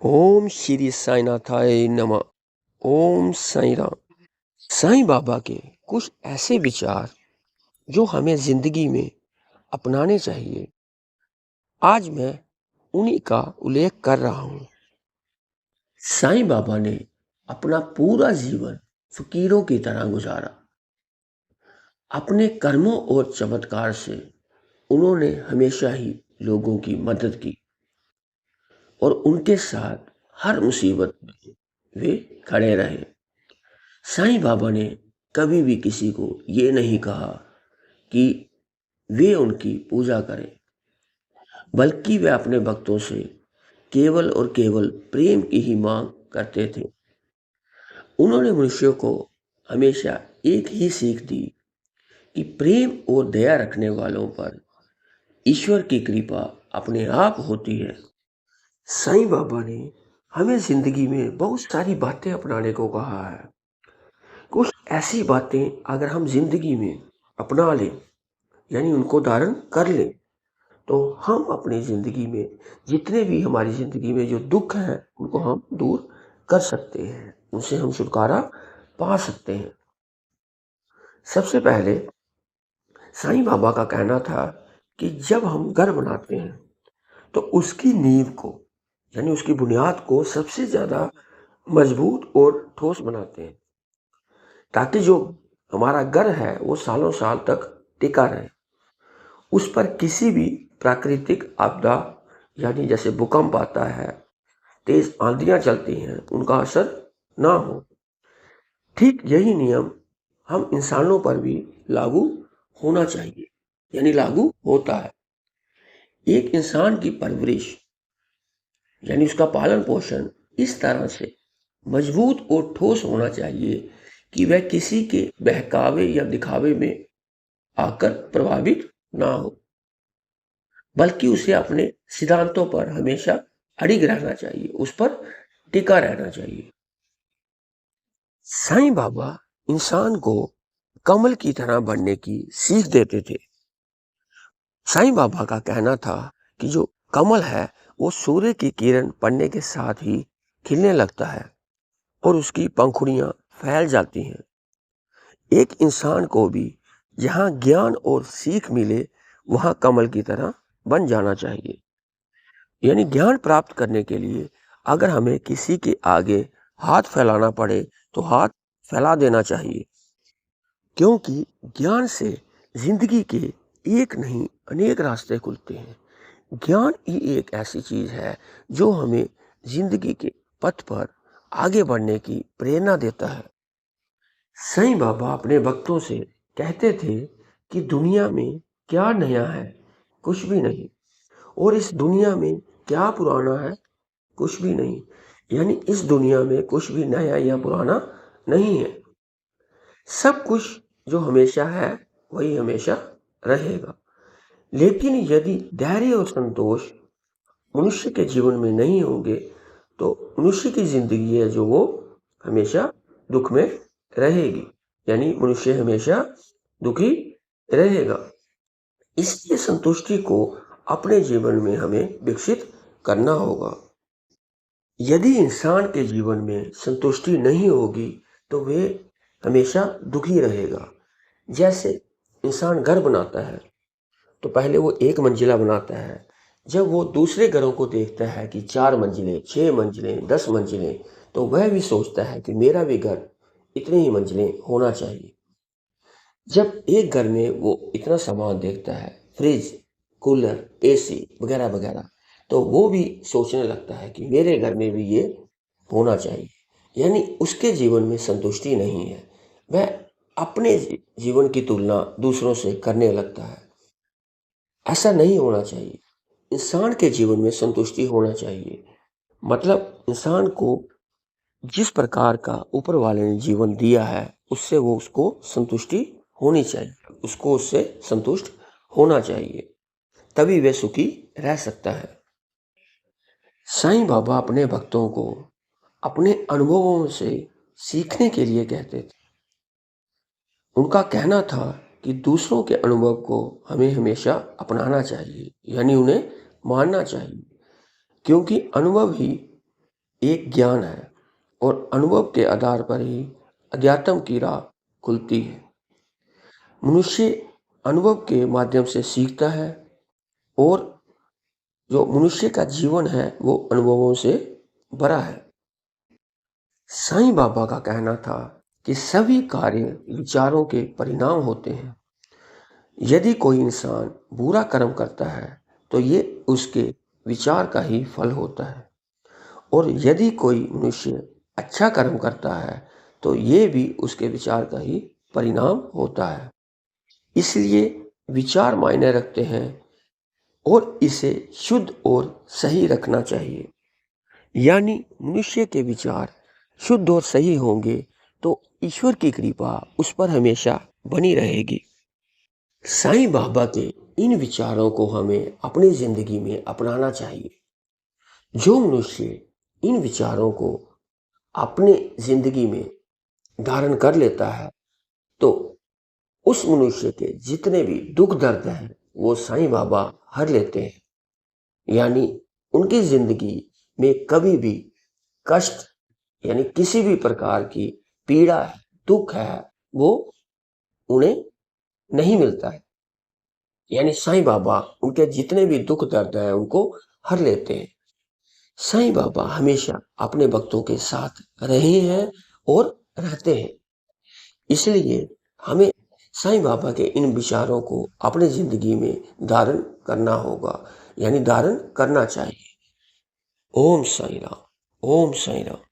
ओम श्री साईनाथाय नमः। ओम साईं राम। साईं बाबा के कुछ ऐसे विचार जो हमें जिंदगी में अपनाने चाहिए, आज मैं उन्हीं का उल्लेख कर रहा हूँ। साईं बाबा ने अपना पूरा जीवन फकीरों की तरह गुजारा। अपने कर्मों और चमत्कार से उन्होंने हमेशा ही लोगों की मदद की और उनके साथ हर मुसीबत में वे खड़े रहे। साईं बाबा ने कभी भी किसी को ये नहीं कहा कि वे उनकी पूजा करें, बल्कि वे अपने भक्तों से केवल और केवल प्रेम की ही मांग करते थे। उन्होंने मनुष्यों को हमेशा एक ही सीख दी कि प्रेम और दया रखने वालों पर ईश्वर की कृपा अपने आप होती है। साईं बाबा ने हमें जिंदगी में बहुत सारी बातें अपनाने को कहा है। कुछ ऐसी बातें अगर हम जिंदगी में अपना लें, यानी उनको धारण कर लें, तो हम अपनी ज़िंदगी में जितने भी हमारी ज़िंदगी में जो दुख हैं उनको हम दूर कर सकते हैं, उनसे हम छुटकारा पा सकते हैं। सबसे पहले साईं बाबा का कहना था कि जब हम घर बनाते हैं तो उसकी नींव को, यानी उसकी बुनियाद को सबसे ज़्यादा मजबूत और ठोस बनाते हैं, ताकि जो हमारा घर है वो सालों साल तक टिका रहे। उस पर किसी भी प्राकृतिक आपदा, यानी जैसे भूकंप आता है, तेज आंधियां चलती हैं, उनका असर ना हो। ठीक यही नियम हम इंसानों पर भी लागू होना चाहिए, यानी लागू होता है। एक इंसान की परवरिश, यानी उसका पालन पोषण इस तरह से मजबूत और ठोस होना चाहिए कि वह किसी के बहकावे या दिखावे में आकर प्रभावित ना हो, बल्कि उसे अपने सिद्धांतों पर हमेशा अडिग रहना चाहिए, उस पर टिका रहना चाहिए। साईं बाबा इंसान को कमल की तरह बनने की सीख देते थे। साईं बाबा का कहना था कि जो कमल है वो सूर्य की किरण पड़ने के साथ ही खिलने लगता है और उसकी पंखुड़ियां फैल जाती हैं। एक इंसान को भी जहां ज्ञान और सीख मिले वहां कमल की तरह बन जाना चाहिए। यानी ज्ञान प्राप्त करने के लिए अगर हमें किसी के आगे हाथ फैलाना पड़े तो हाथ फैला देना चाहिए, क्योंकि ज्ञान से जिंदगी के एक नहीं अनेक रास्ते खुलते हैं। ज्ञान ही एक ऐसी चीज है जो हमें जिंदगी के पथ पर आगे बढ़ने की प्रेरणा देता है। साईं बाबा अपने भक्तों से कहते थे कि दुनिया में क्या नया है, कुछ भी नहीं, और इस दुनिया में क्या पुराना है, कुछ भी नहीं। यानी इस दुनिया में कुछ भी नया या पुराना नहीं है। सब कुछ जो हमेशा है वही हमेशा रहेगा। लेकिन यदि धैर्य और संतोष मनुष्य के जीवन में नहीं होंगे तो मनुष्य की जिंदगी है जो वो हमेशा दुख में रहेगी, यानी मनुष्य हमेशा दुखी रहेगा। इसलिए संतुष्टि को अपने जीवन में हमें विकसित करना होगा। यदि इंसान के जीवन में संतुष्टि नहीं होगी तो वे हमेशा दुखी रहेगा। जैसे इंसान घर बनाता है तो पहले वो एक मंजिला बनाता है। जब वो दूसरे घरों को देखता है कि 4 मंजिलें, 6 मंजिलें, 10 मंजिलें, तो वह भी सोचता है कि मेरा भी घर इतनी ही मंजिलें होना चाहिए। जब एक घर में वो इतना सामान देखता है, फ्रिज, कूलर, एसी वगैरह वगैरह, तो वो भी सोचने लगता है कि मेरे घर में भी ये होना चाहिए। यानी उसके जीवन में संतुष्टि नहीं है, वह अपने जीवन की तुलना दूसरों से करने लगता है। ऐसा नहीं होना चाहिए। इंसान के जीवन में संतुष्टि होना चाहिए। मतलब इंसान को जिस प्रकार का ऊपर वाले ने जीवन दिया है उससे वो उसको संतुष्टि होनी चाहिए, उसको उससे संतुष्ट होना चाहिए, तभी वह सुखी रह सकता है। साईं बाबा अपने भक्तों को अपने अनुभवों से सीखने के लिए कहते थे। उनका कहना था कि दूसरों के अनुभव को हमें हमेशा अपनाना चाहिए, यानी उन्हें मानना चाहिए, क्योंकि अनुभव ही एक ज्ञान है और अनुभव के आधार पर ही अध्यात्म की राह खुलती है। मनुष्य अनुभव के माध्यम से सीखता है और जो मनुष्य का जीवन है वो अनुभवों से भरा है। साईं बाबा का कहना था कि सभी कार्य विचारों के परिणाम होते हैं। यदि कोई इंसान बुरा कर्म करता है तो ये उसके विचार का ही फल होता है, और यदि कोई मनुष्य अच्छा कर्म करता है तो ये भी उसके विचार का ही परिणाम होता है। इसलिए विचार मायने रखते हैं और इसे शुद्ध और सही रखना चाहिए। यानी मनुष्य के विचार शुद्ध और सही होंगे तो ईश्वर की कृपा उस पर हमेशा बनी रहेगी। साईं बाबा के इन विचारों को हमें अपनी जिंदगी में अपनाना चाहिए। जो मनुष्य इन विचारों को अपने जिंदगी में धारण कर लेता है तो उस मनुष्य के जितने भी दुख दर्द हैं वो साईं बाबा हर लेते हैं। यानी उनकी जिंदगी में कभी भी कष्ट यानी किसी भी प्रकार की पीड़ा है, दुख है, वो उन्हें नहीं मिलता है। यानी साईं बाबा उनके जितने भी दुख दर्द हैं उनको हर लेते हैं। साईं बाबा हमेशा अपने भक्तों के साथ रहे हैं और रहते हैं। इसलिए हमें साईं बाबा के इन विचारों को अपनी जिंदगी में धारण करना होगा, यानी धारण करना चाहिए। ओम साईं राम, ओम साईं राम।